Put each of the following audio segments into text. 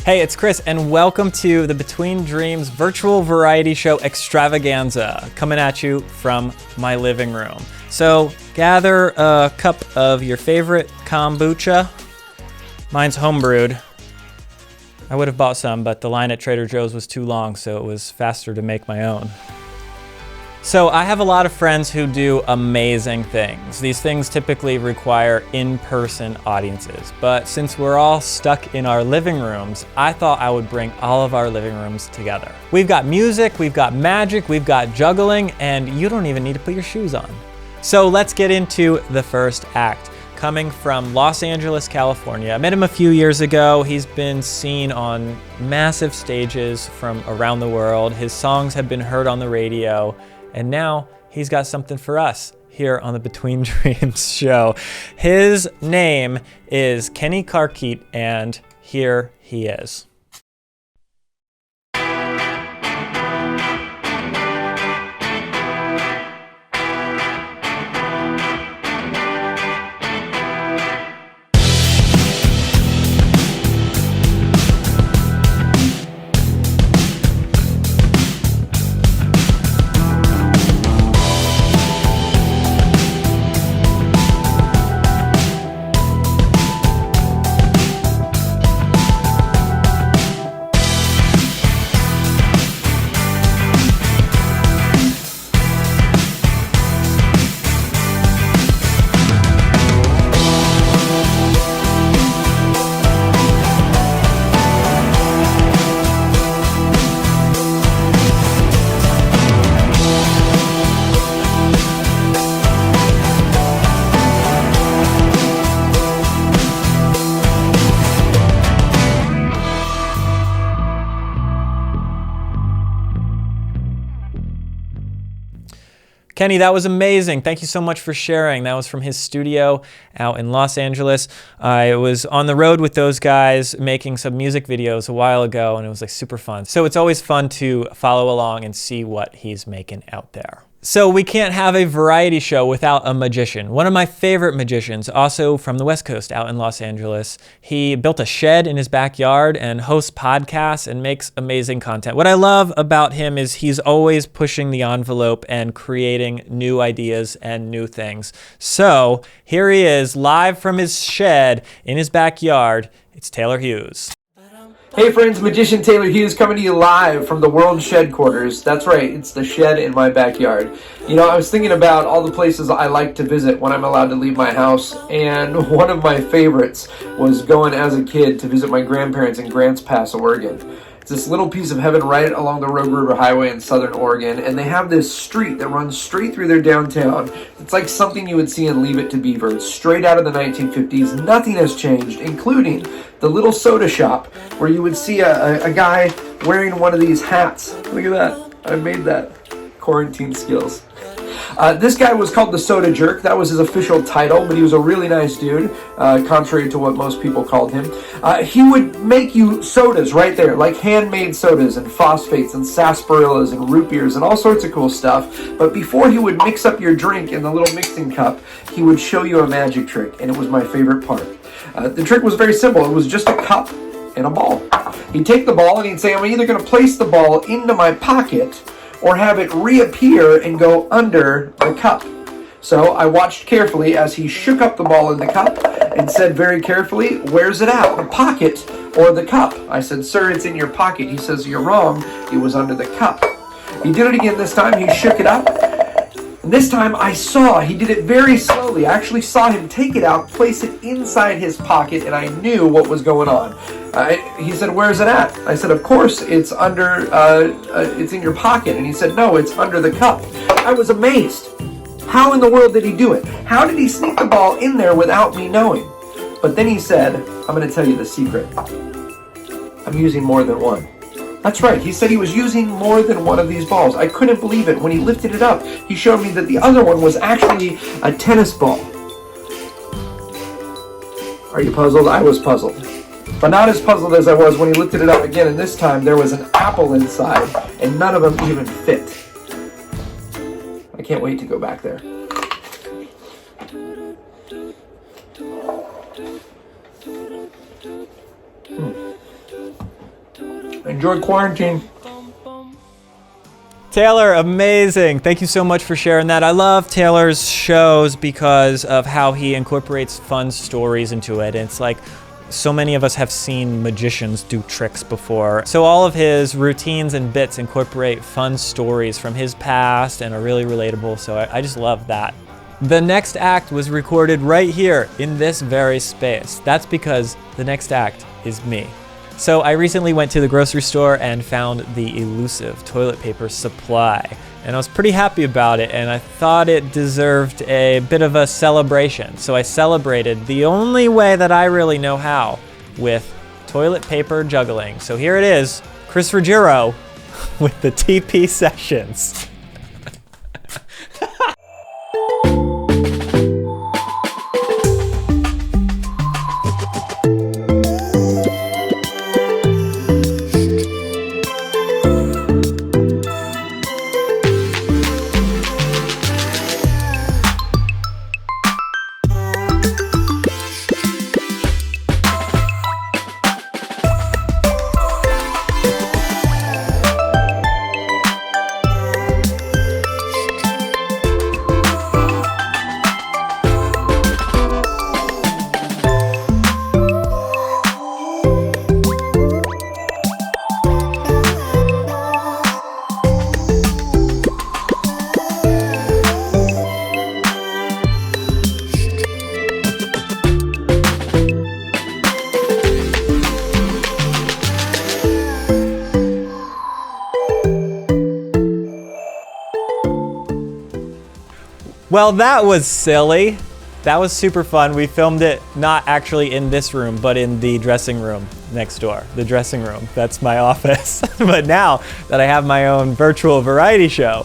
Hey, it's Chris, and welcome to the Between Dreams virtual variety show extravaganza, coming at you from my living room. So gather a cup of your favorite kombucha. Mine's homebrewed. I would have bought some, but the line at Trader Joe's was too long, so it was faster to make my own. So I have a lot of friends who do amazing things. These things typically require in-person audiences, but since we're all stuck in our living rooms, I thought I would bring all of our living rooms together. We've got music, we've got magic, we've got juggling, and you don't even need to put your shoes on. So let's get into the first act. Coming from Los Angeles, California. I met him a few years ago. He's been seen on massive stages from around the world. His songs have been heard on the radio. And now he's got something for us here on the Between Dreams show. His name is Kenny Carkeet, and here he is. Kenny, that was amazing. Thank you so much for sharing. That was from his studio out in Los Angeles. I was on the road with those guys making some music videos a while ago, and it was like super fun. So it's always fun to follow along and see what he's making out there. So we can't have a variety show without a magician. One of my favorite magicians, also from the West Coast out in Los Angeles. He built a shed in his backyard and hosts podcasts and makes amazing content. What I love about him is he's always pushing the envelope and creating new ideas and new things. So here he is live from his shed in his backyard. It's Taylor Hughes. Hey friends, Magician Taylor Hughes coming to you live from the World Shed Quarters. That's right, it's the shed in my backyard. You know, I was thinking about all the places I like to visit when I'm allowed to leave my house, and one of my favorites was going as a kid to visit my grandparents in Grants Pass, Oregon. It's this little piece of heaven right along the Rogue River Highway in southern Oregon, and they have this street that runs straight through their downtown. It's like something you would see in Leave It to Beaver. It's straight out of the 1950s. Nothing has changed, including the little soda shop where you would see a guy wearing one of these hats. Look at that. I made that. Quarantine skills. This guy was called the Soda Jerk. That was his official title, but he was a really nice dude, contrary to what most people called him. He would make you sodas right there, like handmade sodas and phosphates and sarsaparillas and root beers and all sorts of cool stuff. But before he would mix up your drink in the little mixing cup, he would show you a magic trick, and it was my favorite part. The trick was very simple. It was just a cup and a ball. He'd take the ball and he'd say, I'm either going to place the ball into my pocket or have it reappear and go under the cup. So I watched carefully as he shook up the ball in the cup and said very carefully, where's it at, the pocket or the cup? I said, sir, it's in your pocket. He says, you're wrong, it was under the cup. He did it again this time, he shook it up. And this time I saw, he did it very slowly. I actually saw him take it out, place it inside his pocket, and I knew what was going on. He said, where's it at? I said, of course, it's under, it's in your pocket. And he said, no, it's under the cup. I was amazed. How in the world did he do it? How did he sneak the ball in there without me knowing? But then he said, I'm going to tell you the secret. I'm using more than one. That's right, he said he was using more than one of these balls. I couldn't believe it. When he lifted it up, he showed me that the other one was actually a tennis ball. Are you puzzled? I was puzzled. But not as puzzled as I was when he lifted it up again, and this time there was an apple inside, and none of them even fit. I can't wait to go back there. Enjoy quarantine. Taylor, amazing. Thank you so much for sharing that. I love Taylor's shows because of how he incorporates fun stories into it. And it's like so many of us have seen magicians do tricks before. So all of his routines and bits incorporate fun stories from his past and are really relatable. So I just love that. The next act was recorded right here in this very space. That's because the next act is me. So I recently went to the grocery store and found the elusive toilet paper supply. And I was pretty happy about it, and I thought it deserved a bit of a celebration. So I celebrated the only way that I really know how, with toilet paper juggling. So here it is, Chris Ruggiero with the TP Sessions. Well, that was silly. That was super fun. We filmed it not actually in this room, but in the dressing room next door. The dressing room, that's my office. But now that I have my own virtual variety show,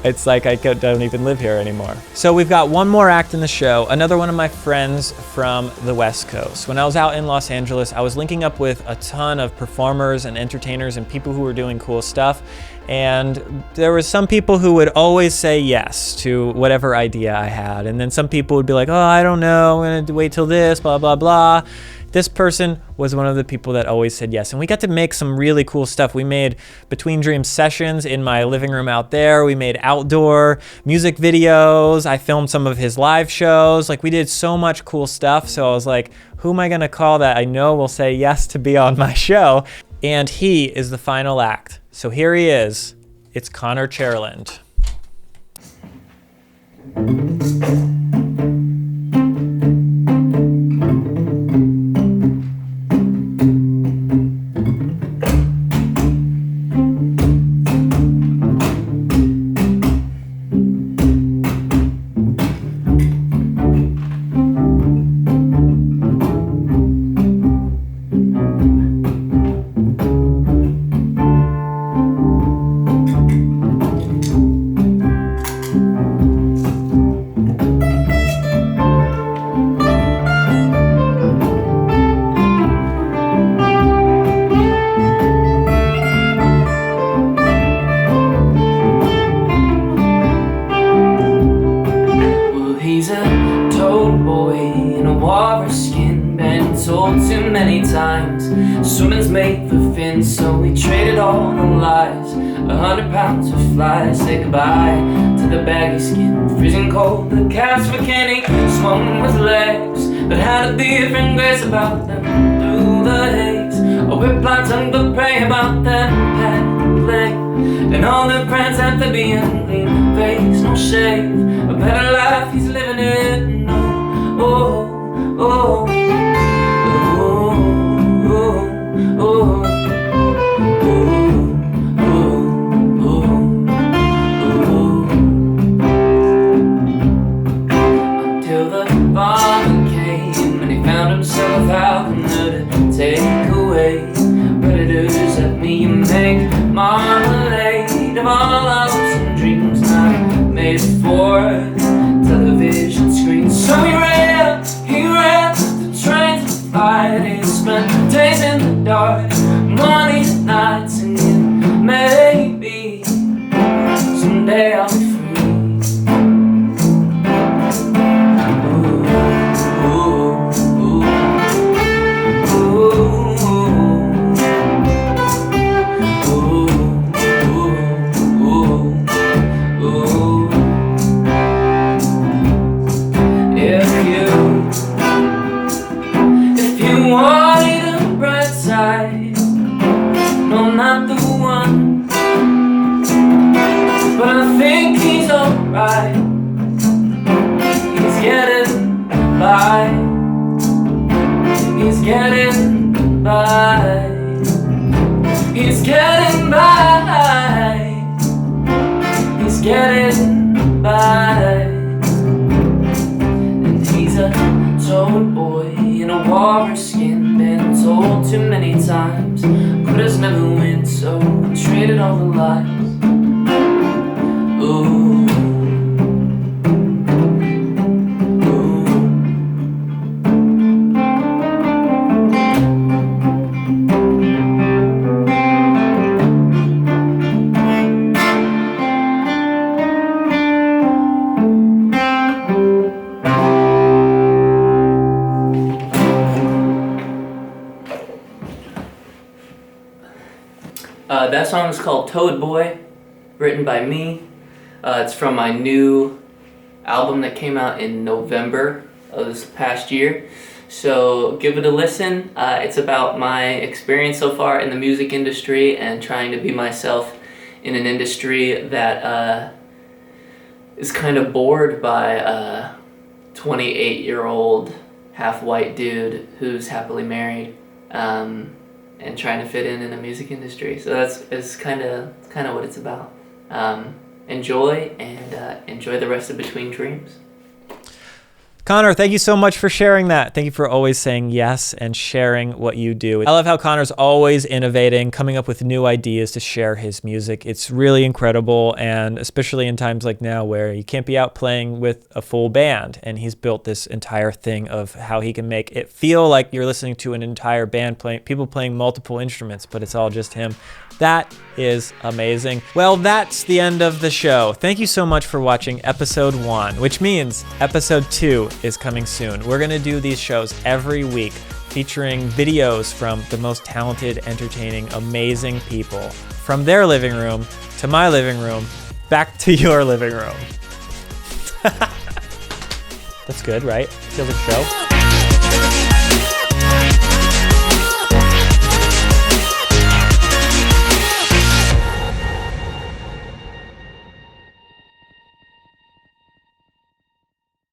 it's like I don't even live here anymore. So we've got one more act in the show, another one of my friends from the West Coast. When I was out in Los Angeles, I was linking up with a ton of performers and entertainers and people who were doing cool stuff. And there was some people who would always say yes to whatever idea I had. And then some people would be like, oh, I don't know, I'm gonna wait till this, blah, blah, blah. This person was one of the people that always said yes. And we got to make some really cool stuff. We made Between Dreams sessions in my living room out there. We made outdoor music videos. I filmed some of his live shows. Like, we did so much cool stuff. So I was like, who am I gonna call that I know will say yes to be on my show? And he is the final act. So here he is. It's Conner Cherland. Swimming's made for fins, so we traded all the lies. 100 pounds of flies, say goodbye to the baggy skin. Freezing cold, the calves for Kenny swung with legs that had a different grace about them through the haze. A whip-like tongue but pray about them packed leg. And all the pranks after being clean face, no shave. A better life, he's living it, no, oh, oh, oh. Until the father came and he found himself out in the takeaway. Predators at me and make marmalade of all hopes and dreams not made for television screens. So he ran the train to fight. He spent days in the dark, morning and nights, and maybe someday I'll be free. Ooh, ooh, ooh, ooh. getting by. He's getting by. He's getting by. And he's a toad boy in a walrus skin. Been told too many times, quitters never win, so we traded all the lies. Ooh. That song is called Toad Boy, written by me. It's from my new album that came out in November of this past year. So give it a listen. It's about my experience so far in the music industry and trying to be myself in an industry that is kind of bored by a 28-year-old half-white dude who's happily married. And trying to fit in a music industry. So that's kind of what it's about. Enjoy the rest of Between Dreams. Connor, thank you so much for sharing that. Thank you for always saying yes and sharing what you do. I love how Connor's always innovating, coming up with new ideas to share his music. It's really incredible, and especially in times like now where you can't be out playing with a full band, and he's built this entire thing of how he can make it feel like you're listening to an entire band playing, people playing multiple instruments, but it's all just him. That is amazing. Well, that's the end of the show. Thank you so much for watching episode 1, which means episode 2 is coming soon. We're gonna do these shows every week featuring videos from the most talented, entertaining, amazing people from their living room to my living room, back to your living room. That's good, right? Feels like a show.